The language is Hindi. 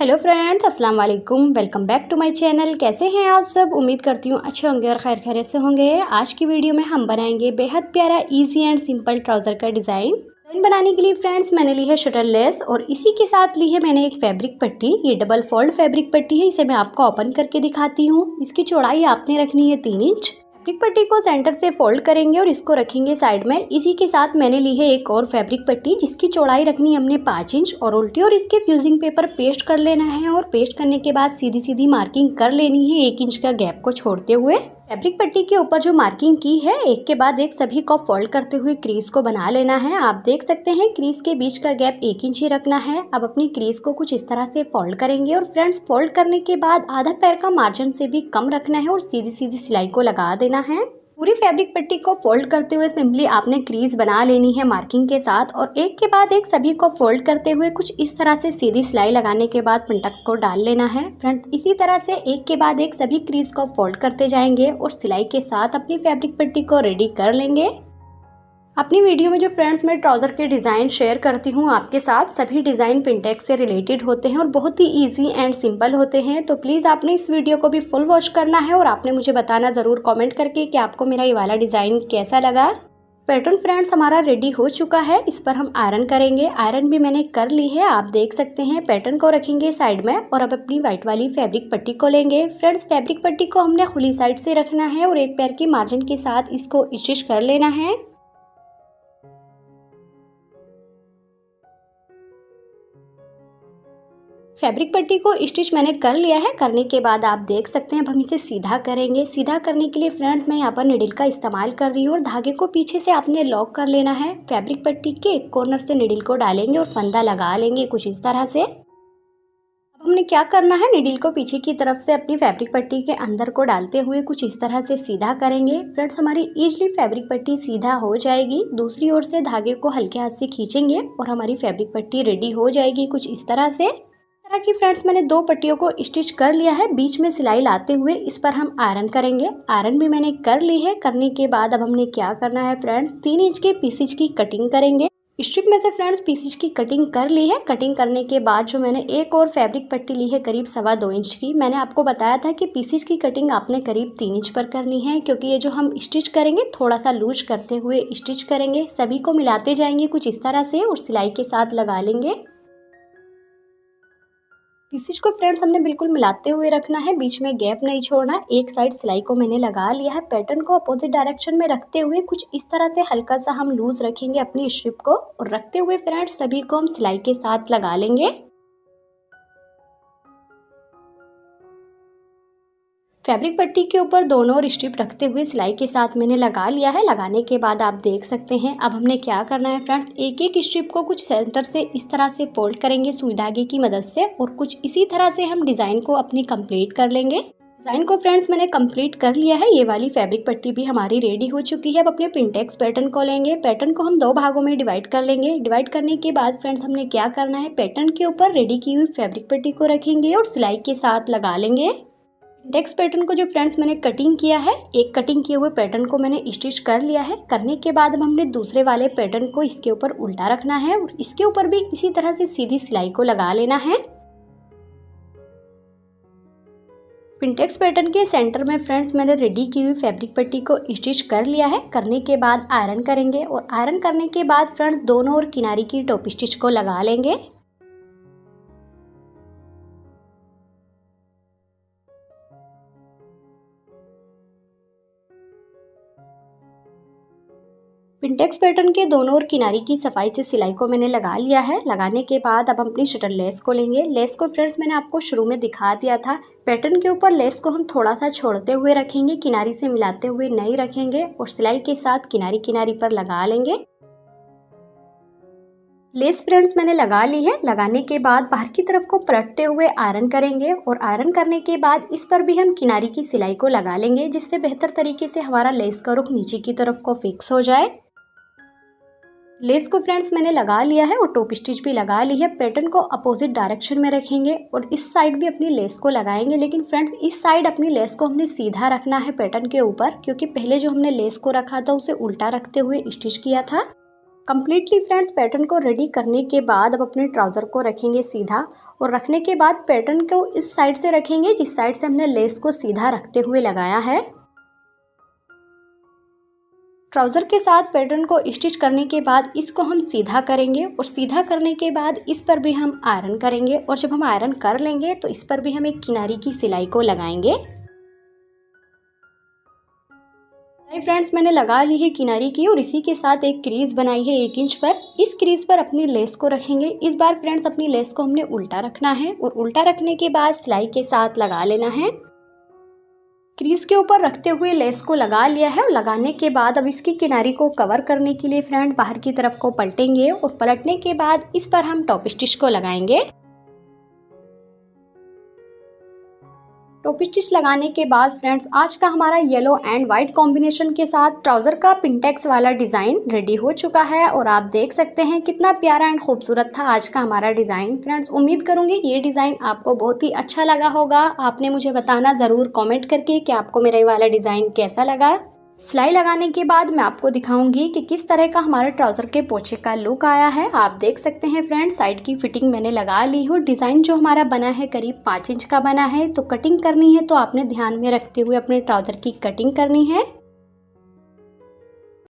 हेलो फ्रेंड्स, अस्सलाम वालेकुम। Welcome back to my channel. कैसे हैं आप सब? उम्मीद करती हूँ अच्छे होंगे और खैर खैरियत से होंगे। आज की वीडियो में हम बनाएंगे बेहद प्यारा इजी एंड सिंपल ट्राउज़र का डिज़ाइन बनाने के लिए फ्रेंड्स मैंने ली है शटल लेस और इसी के साथ ली है मैंने एक फैब्रिक पट्टी। ये डबल फोल्ड फैब्रिक पट्टी है। इसे मैं आपको ओपन करके दिखाती हूँ। इसकी चौड़ाई आपने रखनी है 3 इंच। फैब्रिक पट्टी को सेंटर से फोल्ड करेंगे और इसको रखेंगे साइड में। इसी के साथ मैंने ली है एक और फैब्रिक पट्टी जिसकी चौड़ाई रखनी है हमने 5 इंच और उल्टी, और इसके फ्यूजिंग पेपर पेस्ट कर लेना है और पेस्ट करने के बाद सीधी सीधी मार्किंग कर लेनी है 1 इंच का गैप को छोड़ते हुए। फैब्रिक पट्टी के ऊपर जो मार्किंग की है एक के बाद एक सभी को फोल्ड करते हुए क्रीज को बना लेना है। आप देख सकते हैं क्रीज के बीच का गैप 1 इंच ही रखना है। अब अपनी क्रीज को कुछ इस तरह से फोल्ड करेंगे और फ्रेंड्स फोल्ड करने के बाद आधा पैर का मार्जिन से भी कम रखना है और सीधी सीधी सिलाई को लगा देना है। पूरी फैब्रिक पट्टी को फोल्ड करते हुए सिंपली आपने क्रीज बना लेनी है मार्किंग के साथ और एक के बाद एक सभी को फोल्ड करते हुए कुछ इस तरह से सीधी सिलाई लगाने के बाद पिंटक्स को डाल लेना है। फ्रंट इसी तरह से एक के बाद एक सभी क्रीज को फोल्ड करते जाएंगे और सिलाई के साथ अपनी फैब्रिक पट्टी को रेडी कर लेंगे। अपनी वीडियो में जो फ्रेंड्स मैं ट्राउज़र के डिज़ाइन शेयर करती हूँ आपके साथ, सभी डिज़ाइन पिंटेक्स से रिलेटेड होते हैं और बहुत ही इजी एंड सिंपल होते हैं। तो प्लीज़ आपने इस वीडियो को भी फुल वॉच करना है और आपने मुझे बताना ज़रूर कमेंट करके कि आपको मेरा ये वाला डिज़ाइन कैसा लगा। पैटर्न फ्रेंड्स हमारा रेडी हो चुका है। इस पर हम आयरन करेंगे। आयरन भी मैंने कर ली है, आप देख सकते हैं। पैटर्न को रखेंगे साइड में और अब अपनी व्हाइट वाली फैब्रिक पट्टी को लेंगे। फ्रेंड्स फैब्रिक पट्टी को हमने खुली साइड से रखना है और एक पैर की मार्जिन के साथ इसको स्टिच कर लेना है। फैब्रिक पट्टी को स्टिच मैंने कर लिया है। करने के बाद आप देख सकते हैं अब हम इसे सीधा करेंगे। सीधा करने के लिए फ्रेंड्स मैं यहाँ पर निडल का इस्तेमाल कर रही हूँ और धागे को पीछे से आपने लॉक कर लेना है। फैब्रिक पट्टी के एक कॉर्नर से निडल को डालेंगे और फंदा लगा लेंगे कुछ इस तरह से। अब हमने क्या करना है, निडल को पीछे की तरफ से अपनी फैब्रिक पट्टी के अंदर को डालते हुए कुछ इस तरह से सीधा करेंगे। फ्रेंड्स हमारी इजीली फैब्रिक पट्टी सीधा हो जाएगी। दूसरी ओर से धागे को हल्के हाथ से खींचेंगे और हमारी फैब्रिक पट्टी रेडी हो जाएगी कुछ इस तरह से। कि फ्रेंड्स मैंने 2 पट्टियों को स्टिच कर लिया है। बीच में सिलाई लाते हुए इस पर हम आयरन करेंगे। आयरन भी मैंने कर ली है। करने के बाद अब हमने क्या करना है फ्रेंड्स, 3 इंच के पीसेज की कटिंग करेंगे। स्ट्रिप में से फ्रेंड्स पीसेज की कटिंग कर ली है। कटिंग करने के बाद जो मैंने एक और फैब्रिक पट्टी ली है करीब 2.25 इंच की। मैंने आपको बताया था कि पीसेज की कटिंग आपने करीब 3 इंच पर करनी है क्योंकि ये जो हम स्टिच करेंगे थोड़ा सा लूज करते हुए स्टिच करेंगे। सभी को मिलाते जाएंगे कुछ इस तरह से और सिलाई के साथ लगा लेंगे। पीसेज को फ्रेंड्स हमने बिल्कुल मिलाते हुए रखना है, बीच में गैप नहीं छोड़ना। एक साइड सिलाई को मैंने लगा लिया है। पैटर्न को अपोजिट डायरेक्शन में रखते हुए कुछ इस तरह से हल्का सा हम लूज रखेंगे अपनी स्ट्रिप को और रखते हुए फ्रेंड्स सभी को हम सिलाई के साथ लगा लेंगे। फैब्रिक पट्टी के ऊपर दोनों ओर स्ट्रिप रखते हुए सिलाई के साथ मैंने लगा लिया है। लगाने के बाद आप देख सकते हैं अब हमने क्या करना है फ्रेंड्स, एक एक स्ट्रिप को कुछ सेंटर से इस तरह से फोल्ड करेंगे सुई धागे की मदद से और कुछ इसी तरह से हम डिज़ाइन को अपनी कंप्लीट कर लेंगे। डिज़ाइन को फ्रेंड्स मैंने कंप्लीट कर लिया है। ये वाली फैब्रिक पट्टी भी हमारी रेडी हो चुकी है। अब अपने प्रिंटेक्स पैटर्न को लेंगे। पैटर्न को हम 2 भागों में डिवाइड कर लेंगे। डिवाइड करने के बाद फ्रेंड्स हमने क्या करना है, पैटर्न के ऊपर रेडी की हुई फैब्रिक पट्टी को रखेंगे और सिलाई के साथ लगा लेंगे। नेक्स्ट पैटर्न को जो फ्रेंड्स मैंने कटिंग किया है, एक कटिंग किए हुए पैटर्न को मैंने स्टिच कर लिया है। करने के बाद अब हमने दूसरे वाले पैटर्न को इसके ऊपर उल्टा रखना है और इसके ऊपर भी इसी तरह से सीधी सिलाई को लगा लेना है। पिंटेक्स पैटर्न के सेंटर में फ्रेंड्स मैंने रेडी की हुई फैब्रिक पट्टी को स्टिच कर लिया है। करने के बाद आयरन करेंगे और आयरन करने के बाद फ्रेंड्स दोनों ओर किनारे की टॉप स्टिच को लगा लेंगे। पिंटेक्स पैटर्न के दोनों ओर किनारी की सफाई से सिलाई को मैंने लगा लिया है। लगाने के बाद अब अपनी शटल लेस को लेंगे। लेस को फ्रेंड्स मैंने आपको शुरू में दिखा दिया था। पैटर्न के ऊपर लेस को हम थोड़ा सा छोड़ते हुए रखेंगे, किनारी से मिलाते हुए नहीं रखेंगे और सिलाई के साथ किनारी किनारी पर लगा लेंगे। लेस फ्रेंड्स मैंने लगा ली है। लगाने के बाद बाहर की तरफ को पलटते हुए आयरन करेंगे और आयरन करने के बाद इस पर भी हम किनारी की सिलाई को लगा लेंगे जिससे बेहतर तरीके से हमारा लेस का रुख नीचे की तरफ को फिक्स हो जाए। लेस को फ्रेंड्स मैंने लगा लिया है और टॉप स्टिच भी लगा ली है। पैटर्न को अपोजिट डायरेक्शन में रखेंगे और इस साइड भी अपनी लेस को लगाएंगे, लेकिन फ्रेंड्स इस साइड अपनी लेस को हमने सीधा रखना है पैटर्न के ऊपर क्योंकि पहले जो हमने लेस को रखा था उसे उल्टा रखते हुए स्टिच किया था। कम्प्लीटली फ्रेंड्स पैटर्न को रेडी करने के बाद अब अपने ट्राउज़र को रखेंगे सीधा और रखने के बाद पैटर्न को इस साइड से रखेंगे जिस साइड से हमने लेस को सीधा रखते हुए लगाया है। ट्राउज़र के साथ पैटर्न को स्टिच करने के बाद इसको हम सीधा करेंगे और सीधा करने के बाद इस पर भी हम आयरन करेंगे और जब हम आयरन कर लेंगे तो इस पर भी हम एक किनारी की सिलाई को लगाएंगे। फ्रेंड्स मैंने लगा ली है किनारी की और इसी के साथ एक क्रीज बनाई है 1 इंच पर। इस क्रीज पर अपनी लेस को रखेंगे। इस बार फ्रेंड्स अपनी लेस को हमने उल्टा रखना है और उल्टा रखने के बाद सिलाई के साथ लगा लेना है। क्रीज के ऊपर रखते हुए लेस को लगा लिया है और लगाने के बाद अब इसकी किनारी को कवर करने के लिए फ्रेंड्स बाहर की तरफ को पलटेंगे और पलटने के बाद इस पर हम टॉप स्टिच को लगाएंगे। टॉप स्टिच लगाने के बाद फ्रेंड्स आज का हमारा येलो एंड वाइट कॉम्बिनेशन के साथ ट्राउज़र का पिंटेक्स वाला डिज़ाइन रेडी हो चुका है और आप देख सकते हैं कितना प्यारा एंड खूबसूरत था आज का हमारा डिज़ाइन। फ्रेंड्स उम्मीद करूंगी ये डिज़ाइन आपको बहुत ही अच्छा लगा होगा। आपने मुझे बताना ज़रूर कमेंट करके कि आपको मेरा ये वाला डिज़ाइन कैसा लगा। सिलाई लगाने के बाद मैं आपको दिखाऊंगी कि किस तरह का हमारे ट्राउज़र के पोंचे का लुक आया है। आप देख सकते हैं फ्रेंड्स साइड की फिटिंग मैंने लगा ली हो। डिज़ाइन जो हमारा बना है करीब 5 इंच का बना है, तो कटिंग करनी है तो आपने ध्यान में रखते हुए अपने ट्राउज़र की कटिंग करनी है।